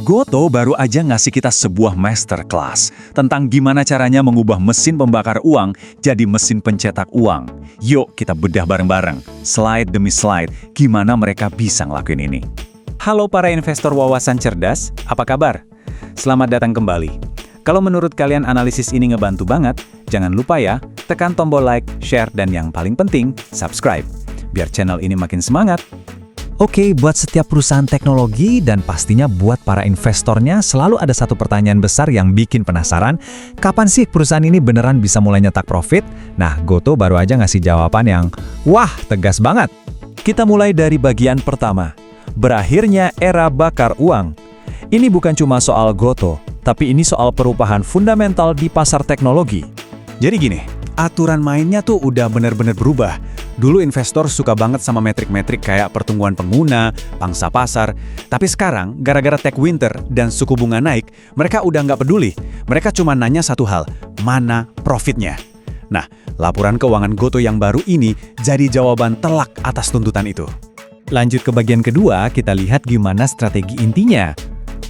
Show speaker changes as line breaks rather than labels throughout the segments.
Goto baru aja ngasih kita sebuah masterclass tentang gimana caranya mengubah mesin pembakar uang jadi mesin pencetak uang. Yuk kita bedah bareng-bareng, slide demi slide, gimana mereka bisa ngelakuin ini.
Halo para investor wawasan cerdas, apa kabar? Selamat datang kembali. Kalau menurut kalian analisis ini ngebantu banget, jangan lupa ya, tekan tombol like, share, dan yang paling penting, subscribe. Biar channel ini makin semangat.
Oke, buat setiap perusahaan teknologi dan pastinya buat para investornya selalu ada satu pertanyaan besar yang bikin penasaran, kapan sih perusahaan ini beneran bisa mulai nyetak profit? Nah, Goto baru aja ngasih jawaban yang, wah, tegas banget.
Kita mulai dari bagian pertama, berakhirnya era bakar uang. Ini bukan cuma soal Goto, tapi ini soal perubahan fundamental di pasar teknologi. Jadi gini, aturan mainnya tuh udah bener-bener berubah. Dulu investor suka banget sama metrik-metrik kayak pertumbuhan pengguna, pangsa pasar. Tapi sekarang, gara-gara tech winter dan suku bunga naik, mereka udah nggak peduli. Mereka cuma nanya satu hal, mana profitnya? Nah, laporan keuangan Goto yang baru ini jadi jawaban telak atas tuntutan itu.
Lanjut ke bagian kedua, kita lihat gimana strategi intinya.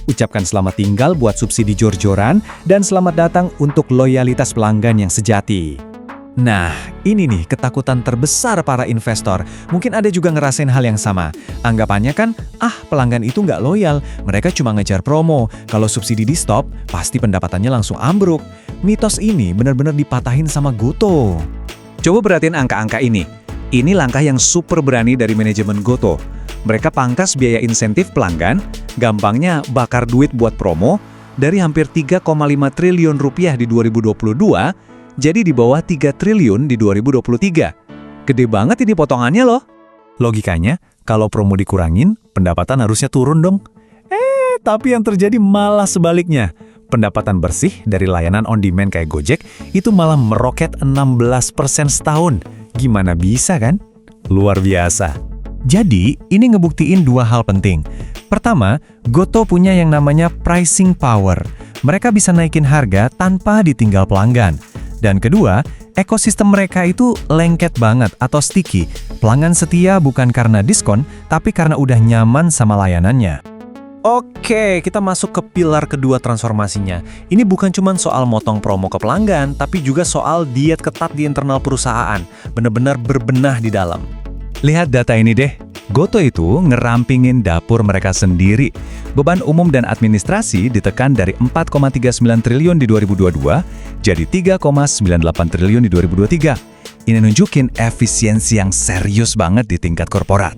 Ucapkan selamat tinggal buat subsidi jor-joran dan selamat datang untuk loyalitas pelanggan yang sejati. Nah, ini nih ketakutan terbesar para investor. Mungkin ada juga ngerasain hal yang sama. Anggapannya kan, pelanggan itu nggak loyal, mereka cuma ngejar promo. Kalau subsidi di stop, pasti pendapatannya langsung ambruk. Mitos ini benar-benar dipatahin sama Goto.
Coba perhatiin angka-angka ini. Ini langkah yang super berani dari manajemen Goto. Mereka pangkas biaya insentif pelanggan, gampangnya bakar duit buat promo, dari hampir 3,5 triliun rupiah di 2022, jadi di bawah 3 triliun di 2023. Gede banget ini potongannya loh.
Logikanya, kalau promo dikurangin, pendapatan harusnya turun dong. Tapi yang terjadi malah sebaliknya. Pendapatan bersih dari layanan on-demand kayak Gojek itu malah meroket 16% setahun. Gimana bisa kan? Luar biasa. Jadi, ini ngebuktiin dua hal penting. Pertama, Goto punya yang namanya pricing power. Mereka bisa naikin harga tanpa ditinggal pelanggan. Dan kedua, ekosistem mereka itu lengket banget atau sticky. Pelanggan setia bukan karena diskon, tapi karena udah nyaman sama layanannya.
Oke, kita masuk ke pilar kedua transformasinya. Ini bukan cuma soal motong promo ke pelanggan, tapi juga soal diet ketat di internal perusahaan. Benar-benar berbenah di dalam.
Lihat data ini deh. Goto itu ngerampingin dapur mereka sendiri. Beban umum dan administrasi ditekan dari 4,39 triliun di 2022 jadi 3,98 triliun di 2023. Ini nunjukin efisiensi yang serius banget di tingkat korporat.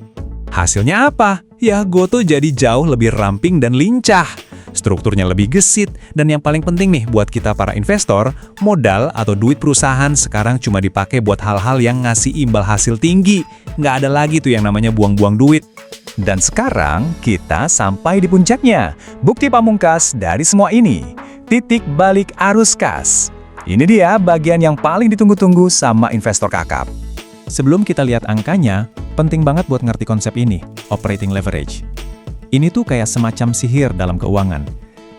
Hasilnya apa? Ya, Goto jadi jauh lebih ramping dan lincah. Strukturnya lebih gesit, dan yang paling penting nih buat kita para investor, modal atau duit perusahaan sekarang cuma dipakai buat hal-hal yang ngasih imbal hasil tinggi. Nggak ada lagi tuh yang namanya buang-buang duit.
Dan sekarang kita sampai di puncaknya. Bukti pamungkas dari semua ini. Titik balik arus kas. Ini dia bagian yang paling ditunggu-tunggu sama investor kakap.
Sebelum kita lihat angkanya, penting banget buat ngerti konsep ini, operating leverage. Ini tuh kayak semacam sihir dalam keuangan.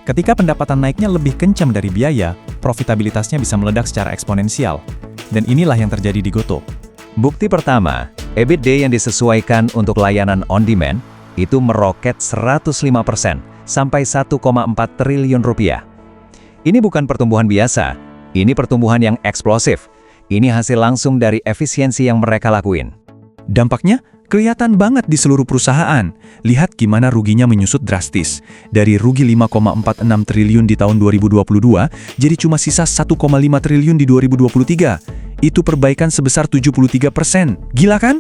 Ketika pendapatan naiknya lebih kencang dari biaya, profitabilitasnya bisa meledak secara eksponensial. Dan inilah yang terjadi di Goto.
Bukti pertama, EBITDA yang disesuaikan untuk layanan on-demand itu meroket 105% sampai 1,4 triliun rupiah. Ini bukan pertumbuhan biasa, ini pertumbuhan yang eksplosif. Ini hasil langsung dari efisiensi yang mereka lakuin.
Dampaknya kelihatan banget di seluruh perusahaan. Lihat gimana ruginya menyusut drastis. Dari rugi 5,46 triliun di tahun 2022, jadi cuma sisa 1,5 triliun di 2023. Itu perbaikan sebesar 73%. Gila kan?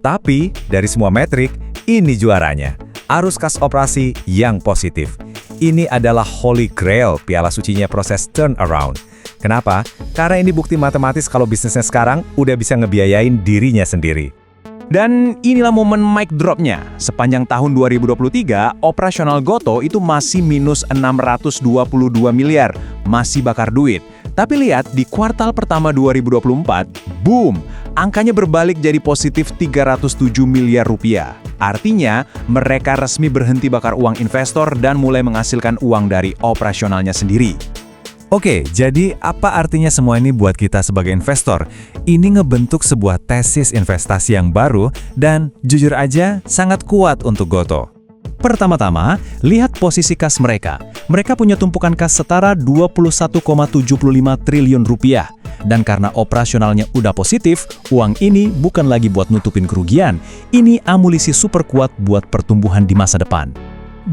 Tapi, dari semua metrik, ini juaranya. Arus kas operasi yang positif. Ini adalah holy grail piala sucinya proses turnaround. Kenapa? Karena ini bukti matematis kalau bisnisnya sekarang udah bisa ngebiayain dirinya sendiri.
Dan inilah momen mic drop-nya. Sepanjang tahun 2023, operasional Goto itu masih minus 622 miliar, masih bakar duit. Tapi lihat, di kuartal pertama 2024, boom, angkanya berbalik jadi positif 307 miliar rupiah. Artinya, mereka resmi berhenti bakar uang investor dan mulai menghasilkan uang dari operasionalnya sendiri.
Oke, jadi apa artinya semua ini buat kita sebagai investor? Ini ngebentuk sebuah tesis investasi yang baru dan jujur aja sangat kuat untuk Goto.
Pertama-tama, lihat posisi kas mereka. Mereka punya tumpukan kas setara 21,75 triliun rupiah. Dan karena operasionalnya udah positif, uang ini bukan lagi buat nutupin kerugian. Ini amunisi super kuat buat pertumbuhan di masa depan.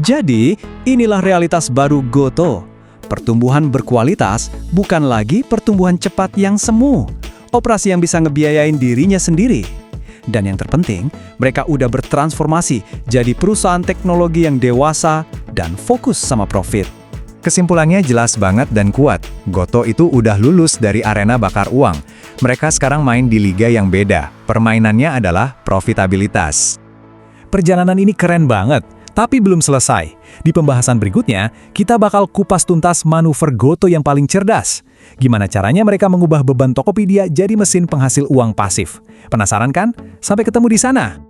Jadi, inilah realitas baru Gotoh. Pertumbuhan berkualitas bukan lagi pertumbuhan cepat yang semu. Operasi yang bisa ngebiayain dirinya sendiri. Dan yang terpenting, mereka udah bertransformasi jadi perusahaan teknologi yang dewasa dan fokus sama profit.
Kesimpulannya jelas banget dan kuat. Gotoh itu udah lulus dari arena bakar uang. Mereka sekarang main di liga yang beda. Permainannya adalah profitabilitas. Perjalanan ini keren banget, tapi belum selesai. Di pembahasan berikutnya, kita bakal kupas tuntas manuver Gotoh yang paling cerdas. Gimana caranya mereka mengubah beban Tokopedia jadi mesin penghasil uang pasif? Penasaran kan? Sampai ketemu di sana!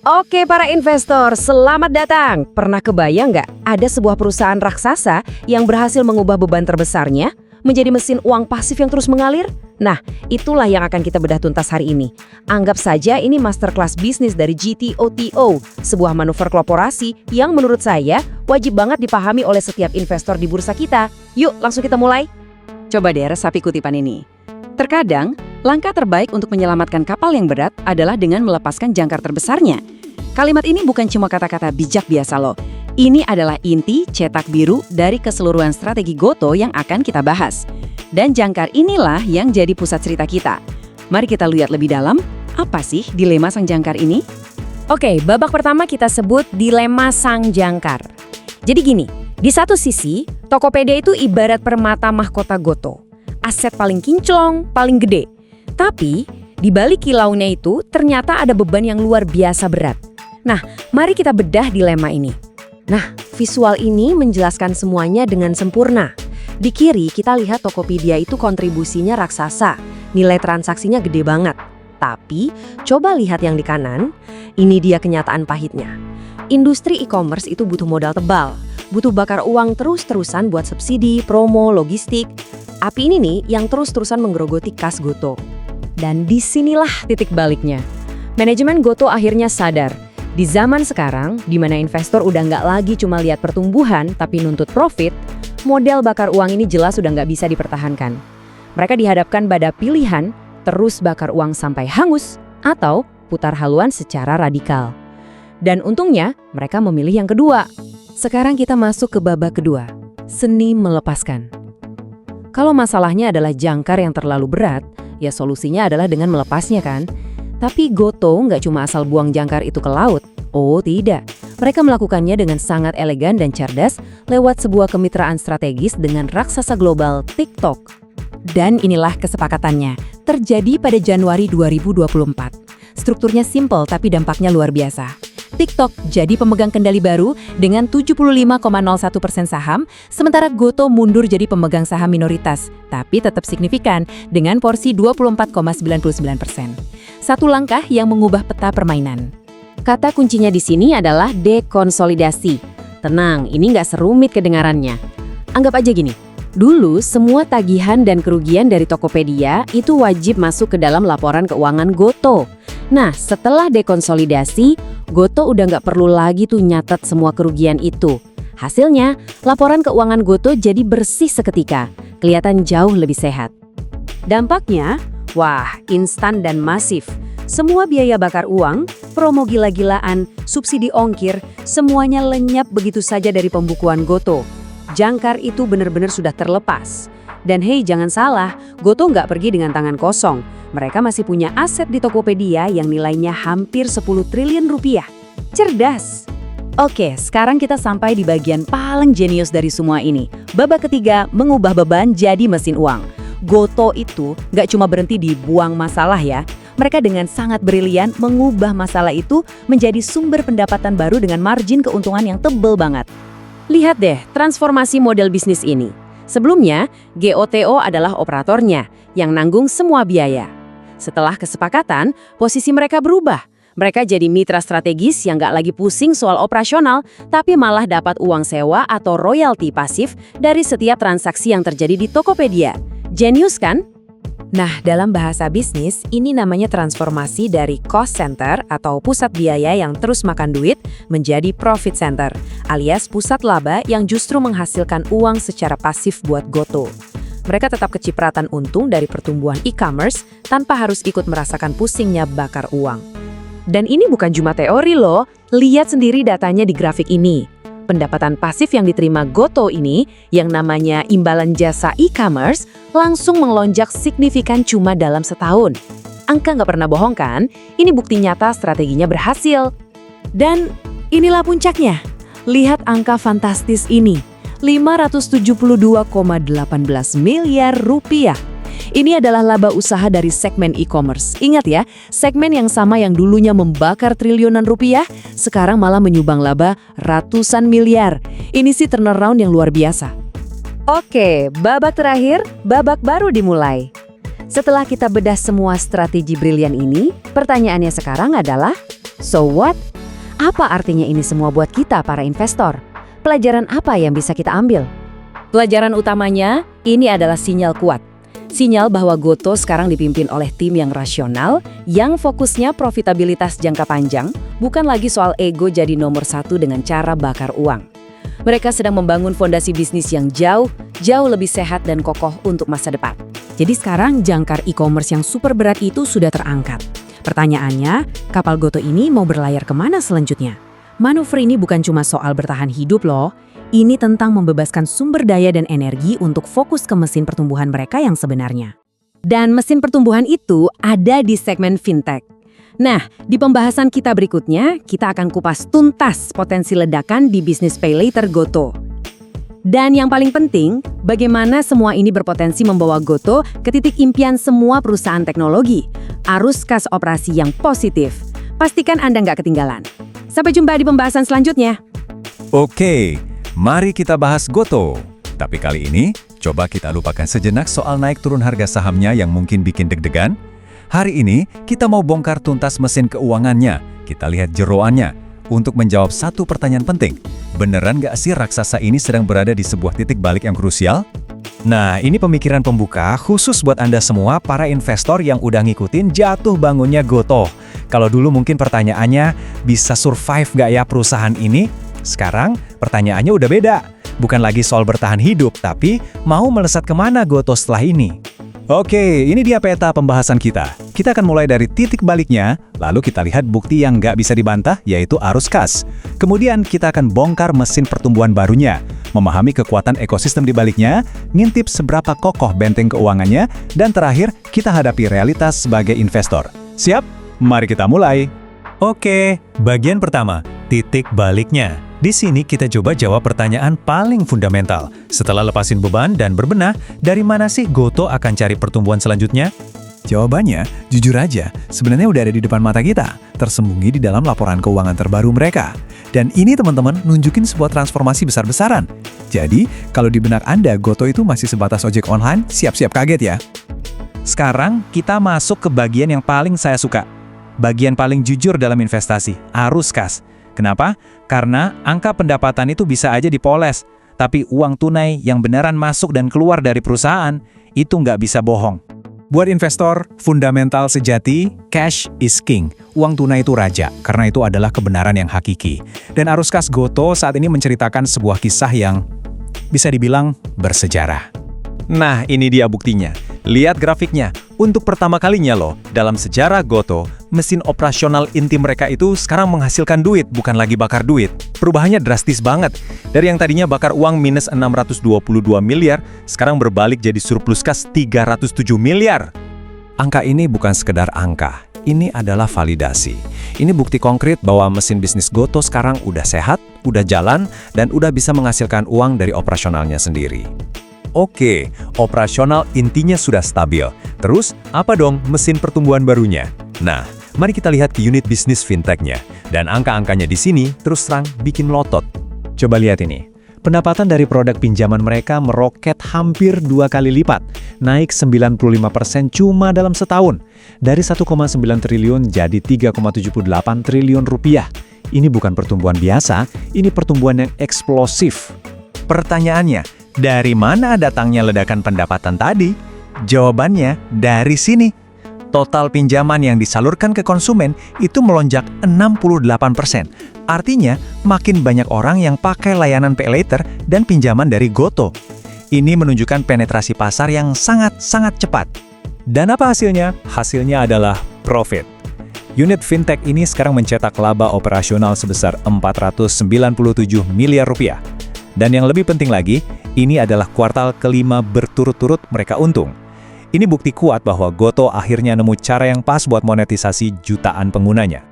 Oke para investor, selamat datang. Pernah kebayang nggak ada sebuah perusahaan raksasa yang berhasil mengubah beban terbesarnya menjadi mesin uang pasif yang terus mengalir? Nah, itulah yang akan kita bedah tuntas hari ini. Anggap saja ini masterclass bisnis dari GTOTO, sebuah manuver korporasi yang menurut saya wajib banget dipahami oleh setiap investor di bursa kita. Yuk, langsung kita mulai. Coba deh resapi kutipan ini. Terkadang, langkah terbaik untuk menyelamatkan kapal yang berat adalah dengan melepaskan jangkar terbesarnya. Kalimat ini bukan cuma kata-kata bijak biasa loh. Ini adalah inti cetak biru dari keseluruhan strategi Gotoh yang akan kita bahas. Dan jangkar inilah yang jadi pusat cerita kita. Mari kita lihat lebih dalam, apa sih dilema sang jangkar ini? Oke, babak pertama kita sebut dilema sang jangkar. Jadi gini, di satu sisi, Tokopedia itu ibarat permata mahkota Gotoh. Aset paling kinclong, paling gede. Tapi, di balik kilaunya itu ternyata ada beban yang luar biasa berat. Nah, mari kita bedah dilema ini. Nah, visual ini menjelaskan semuanya dengan sempurna. Di kiri kita lihat Tokopedia itu kontribusinya raksasa, nilai transaksinya gede banget. Tapi, coba lihat yang di kanan, ini dia kenyataan pahitnya. Industri e-commerce itu butuh modal tebal, butuh bakar uang terus-terusan buat subsidi, promo, logistik. Api ini nih yang terus-terusan menggerogoti kas Gotoh. Dan disinilah titik baliknya. Manajemen Gotoh akhirnya sadar, di zaman sekarang, di mana investor udah nggak lagi cuma lihat pertumbuhan, tapi nuntut profit, model bakar uang ini jelas udah nggak bisa dipertahankan. Mereka dihadapkan pada pilihan, terus bakar uang sampai hangus, atau putar haluan secara radikal. Dan untungnya, mereka memilih yang kedua. Sekarang kita masuk ke babak kedua, seni melepaskan. Kalau masalahnya adalah jangkar yang terlalu berat, ya solusinya adalah dengan melepasnya kan? Tapi Gotoh nggak cuma asal buang jangkar itu ke laut. Oh tidak, mereka melakukannya dengan sangat elegan dan cerdas lewat sebuah kemitraan strategis dengan raksasa global TikTok. Dan inilah kesepakatannya, terjadi pada Januari 2024. Strukturnya simple tapi dampaknya luar biasa. TikTok jadi pemegang kendali baru dengan 75,01% saham, sementara Gotoh mundur jadi pemegang saham minoritas, tapi tetap signifikan dengan porsi 24,99%. Satu langkah yang mengubah peta permainan. Kata kuncinya di sini adalah dekonsolidasi. Tenang, ini nggak serumit kedengarannya. Anggap aja gini, dulu semua tagihan dan kerugian dari Tokopedia itu wajib masuk ke dalam laporan keuangan Gotoh. Nah, setelah dekonsolidasi, Gotoh udah nggak perlu lagi tuh nyatet semua kerugian itu. Hasilnya, laporan keuangan Gotoh jadi bersih seketika, kelihatan jauh lebih sehat. Dampaknya, wah, instan dan masif. Semua biaya bakar uang, promo gila-gilaan, subsidi ongkir, semuanya lenyap begitu saja dari pembukuan Gotoh. Jangkar itu benar-benar sudah terlepas. Dan hei, jangan salah, Gotoh nggak pergi dengan tangan kosong. Mereka masih punya aset di Tokopedia yang nilainya hampir 10 triliun rupiah. Cerdas! Oke, sekarang kita sampai di bagian paling jenius dari semua ini. Babak ketiga, mengubah beban jadi mesin uang. Gotoh itu nggak cuma berhenti di buang masalah ya. Mereka dengan sangat brilian mengubah masalah itu menjadi sumber pendapatan baru dengan margin keuntungan yang tebal banget. Lihat deh transformasi model bisnis ini. Sebelumnya, GOTO adalah operatornya yang nanggung semua biaya. Setelah kesepakatan, posisi mereka berubah. Mereka jadi mitra strategis yang nggak lagi pusing soal operasional, tapi malah dapat uang sewa atau royalti pasif dari setiap transaksi yang terjadi di Tokopedia. Jenius kan? Nah, dalam bahasa bisnis, ini namanya transformasi dari cost center atau pusat biaya yang terus makan duit menjadi profit center, alias pusat laba yang justru menghasilkan uang secara pasif buat Goto. Mereka tetap kecipratan untung dari pertumbuhan e-commerce tanpa harus ikut merasakan pusingnya bakar uang. Dan ini bukan cuma teori loh, lihat sendiri datanya di grafik ini. Pendapatan pasif yang diterima Goto ini, yang namanya imbalan jasa e-commerce, langsung melonjak signifikan cuma dalam setahun. Angka nggak pernah bohong kan? Ini bukti nyata strateginya berhasil. Dan inilah puncaknya. Lihat angka fantastis ini, 572,18 miliar rupiah. Ini adalah laba usaha dari segmen e-commerce. Ingat ya, segmen yang sama yang dulunya membakar triliunan rupiah, sekarang malah menyumbang laba ratusan miliar. Ini sih turnaround yang luar biasa. Oke, babak terakhir, babak baru dimulai. Setelah kita bedah semua strategi brilian ini, pertanyaannya sekarang adalah, so what? Apa artinya ini semua buat kita para investor? Pelajaran apa yang bisa kita ambil? Pelajaran utamanya, ini adalah sinyal kuat. Sinyal bahwa Goto sekarang dipimpin oleh tim yang rasional, yang fokusnya profitabilitas jangka panjang, bukan lagi soal ego jadi nomor satu dengan cara bakar uang. Mereka sedang membangun fondasi bisnis yang jauh lebih sehat dan kokoh untuk masa depan. Jadi sekarang jangkar e-commerce yang super berat itu sudah terangkat. Pertanyaannya, kapal Goto ini mau berlayar kemana selanjutnya? Manuver ini bukan cuma soal bertahan hidup loh. Ini tentang membebaskan sumber daya dan energi untuk fokus ke mesin pertumbuhan mereka yang sebenarnya. Dan mesin pertumbuhan itu ada di segmen fintech. Nah, di pembahasan kita berikutnya, kita akan kupas tuntas potensi ledakan di bisnis pay later Goto. Dan yang paling penting, bagaimana semua ini berpotensi membawa Goto ke titik impian semua perusahaan teknologi. Arus kas operasi yang positif. Pastikan Anda nggak ketinggalan. Sampai jumpa di pembahasan selanjutnya.
Oke, mari kita bahas Goto. Tapi kali ini, coba kita lupakan sejenak soal naik turun harga sahamnya yang mungkin bikin deg-degan. Hari ini, kita mau bongkar tuntas mesin keuangannya. Kita lihat jeroannya. Untuk menjawab satu pertanyaan penting, beneran nggak sih raksasa ini sedang berada di sebuah titik balik yang krusial?
Nah, ini pemikiran pembuka khusus buat Anda semua para investor yang udah ngikutin jatuh bangunnya Goto. Kalau dulu mungkin pertanyaannya, bisa survive nggak ya perusahaan ini? Sekarang, pertanyaannya udah beda. Bukan lagi soal bertahan hidup, tapi mau melesat kemana Goto setelah ini?
Oke, ini dia peta pembahasan kita. Kita akan mulai dari titik baliknya, lalu kita lihat bukti yang nggak bisa dibantah, yaitu arus kas. Kemudian kita akan bongkar mesin pertumbuhan barunya, memahami kekuatan ekosistem di baliknya, ngintip seberapa kokoh benteng keuangannya, dan terakhir kita hadapi realitas sebagai investor. Siap? Mari kita mulai.
Oke, bagian pertama, titik baliknya. Di sini kita coba jawab pertanyaan paling fundamental. Setelah lepasin beban dan berbenah, dari mana sih Goto akan cari pertumbuhan selanjutnya?
Jawabannya, jujur aja, sebenarnya udah ada di depan mata kita, tersembunyi di dalam laporan keuangan terbaru mereka. Dan ini teman-teman nunjukin sebuah transformasi besar-besaran. Jadi, kalau di benak Anda Goto itu masih sebatas ojek online, siap-siap kaget ya.
Sekarang kita masuk ke bagian yang paling saya suka. Bagian paling jujur dalam investasi, arus kas. Kenapa? Karena angka pendapatan itu bisa aja dipoles, tapi uang tunai yang beneran masuk dan keluar dari perusahaan, itu nggak bisa bohong.
Buat investor, fundamental sejati, cash is king. Uang tunai itu raja, karena itu adalah kebenaran yang hakiki. Dan arus kas Goto saat ini menceritakan sebuah kisah yang bisa dibilang bersejarah.
Nah, ini dia buktinya. Lihat grafiknya. Untuk pertama kalinya loh, dalam sejarah Goto, mesin operasional inti mereka itu sekarang menghasilkan duit, bukan lagi bakar duit. Perubahannya drastis banget. Dari yang tadinya bakar uang minus 622 miliar, sekarang berbalik jadi surplus kas 307 miliar.
Angka ini bukan sekedar angka, ini adalah validasi. Ini bukti konkret bahwa mesin bisnis Goto sekarang udah sehat, udah jalan, dan udah bisa menghasilkan uang dari operasionalnya sendiri.
Oke, operasional intinya sudah stabil. Terus, apa dong mesin pertumbuhan barunya? Nah, mari kita lihat ke unit bisnis fintech-nya. Dan angka-angkanya di sini terus terang bikin melotot.
Coba lihat ini. Pendapatan dari produk pinjaman mereka meroket hampir 2 kali lipat, naik 95% cuma dalam setahun. Dari 1,9 triliun jadi 3,78 triliun rupiah. Ini bukan pertumbuhan biasa, ini pertumbuhan yang eksplosif.
Pertanyaannya, dari mana datangnya ledakan pendapatan tadi?
Jawabannya dari sini. Total pinjaman yang disalurkan ke konsumen itu melonjak 68%. Artinya, makin banyak orang yang pakai layanan Pay Later dan pinjaman dari Goto. Ini menunjukkan penetrasi pasar yang sangat-sangat cepat.
Dan apa hasilnya? Hasilnya adalah profit. Unit fintech ini sekarang mencetak laba operasional sebesar 497 miliar rupiah. Dan yang lebih penting lagi, ini adalah kuartal kelima berturut-turut mereka untung. Ini bukti kuat bahwa Goto akhirnya nemu cara yang pas buat monetisasi jutaan penggunanya.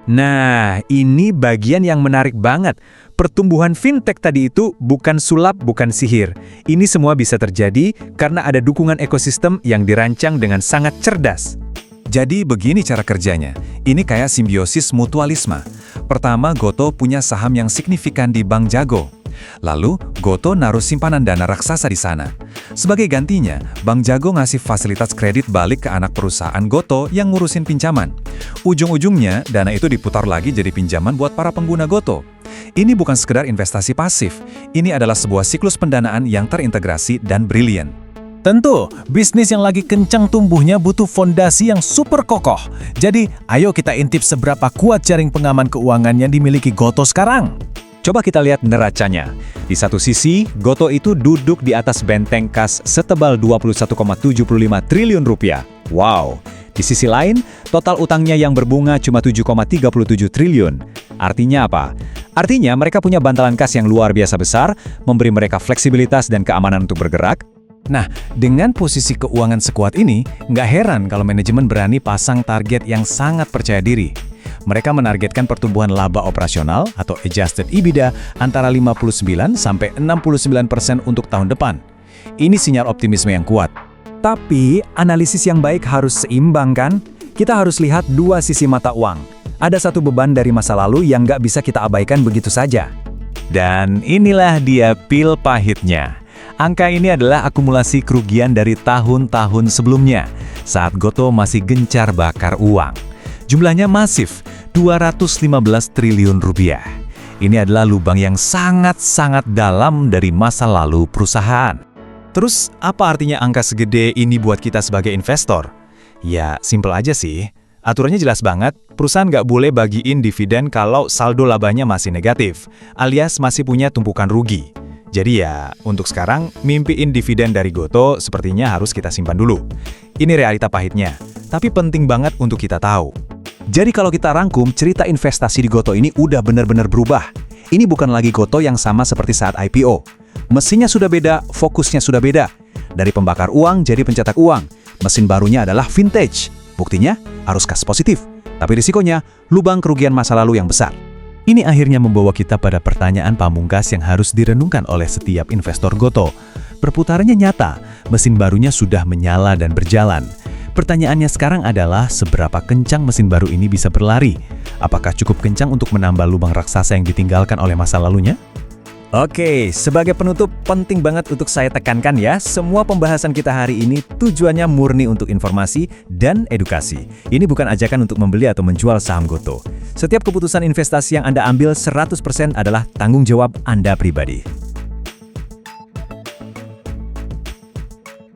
Nah, ini bagian yang menarik banget. Pertumbuhan fintech tadi itu bukan sulap, bukan sihir. Ini semua bisa terjadi karena ada dukungan ekosistem yang dirancang dengan sangat cerdas.
Jadi begini cara kerjanya. Ini kayak simbiosis mutualisme. Pertama, Goto punya saham yang signifikan di Bank Jago. Lalu, Goto naruh simpanan dana raksasa di sana. Sebagai gantinya, Bank Jago ngasih fasilitas kredit balik ke anak perusahaan Goto yang ngurusin pinjaman. Ujung-ujungnya, dana itu diputar lagi jadi pinjaman buat para pengguna Goto. Ini bukan sekedar investasi pasif. Ini adalah sebuah siklus pendanaan yang terintegrasi dan brilian.
Tentu, bisnis yang lagi kencang tumbuhnya butuh fondasi yang super kokoh. Jadi, ayo kita intip seberapa kuat jaring pengaman keuangan yang dimiliki Goto sekarang. Coba kita lihat neracanya. Di satu sisi, Goto itu duduk di atas benteng kas setebal 21,75 triliun rupiah. Wow! Di sisi lain, total utangnya yang berbunga cuma 7,37 triliun. Artinya apa? Artinya mereka punya bantalan kas yang luar biasa besar, memberi mereka fleksibilitas dan keamanan untuk bergerak. Nah, dengan posisi keuangan sekuat ini, nggak heran kalau manajemen berani pasang target yang sangat percaya diri. Mereka menargetkan pertumbuhan laba operasional atau Adjusted EBITDA antara 59% sampai 69% untuk tahun depan. Ini sinyal optimisme yang kuat. Tapi, analisis yang baik harus seimbang kan? Kita harus lihat dua sisi mata uang. Ada satu beban dari masa lalu yang nggak bisa kita abaikan begitu saja. Dan inilah dia pil pahitnya. Angka ini adalah akumulasi kerugian dari tahun-tahun sebelumnya, saat Goto masih gencar bakar uang. Jumlahnya masif, 215 triliun rupiah. Ini adalah lubang yang sangat-sangat dalam dari masa lalu perusahaan. Terus, apa artinya angka segede ini buat kita sebagai investor? Ya, simpel aja sih. Aturannya jelas banget, perusahaan nggak boleh bagiin dividen kalau saldo labanya masih negatif, alias masih punya tumpukan rugi. Jadi ya, untuk sekarang, mimpiin dividen dari Goto sepertinya harus kita simpan dulu. Ini realita pahitnya, tapi penting banget untuk kita tahu. Jadi kalau kita rangkum, cerita investasi di Goto ini udah benar-benar berubah. Ini bukan lagi Goto yang sama seperti saat IPO. Mesinnya sudah beda, fokusnya sudah beda. Dari pembakar uang jadi pencetak uang. Mesin barunya adalah vintage. Buktinya, arus kas positif. Tapi risikonya, lubang kerugian masa lalu yang besar. Ini akhirnya membawa kita pada pertanyaan pamungkas yang harus direnungkan oleh setiap investor Goto. Perputarannya nyata, mesin barunya sudah menyala dan berjalan. Pertanyaannya sekarang adalah seberapa kencang mesin baru ini bisa berlari? Apakah cukup kencang untuk menambal lubang raksasa yang ditinggalkan oleh masa lalunya? Oke, sebagai penutup penting banget untuk saya tekankan ya, semua pembahasan kita hari ini tujuannya murni untuk informasi dan edukasi. Ini bukan ajakan untuk membeli atau menjual saham Goto. Setiap keputusan investasi yang Anda ambil 100% adalah tanggung jawab Anda pribadi.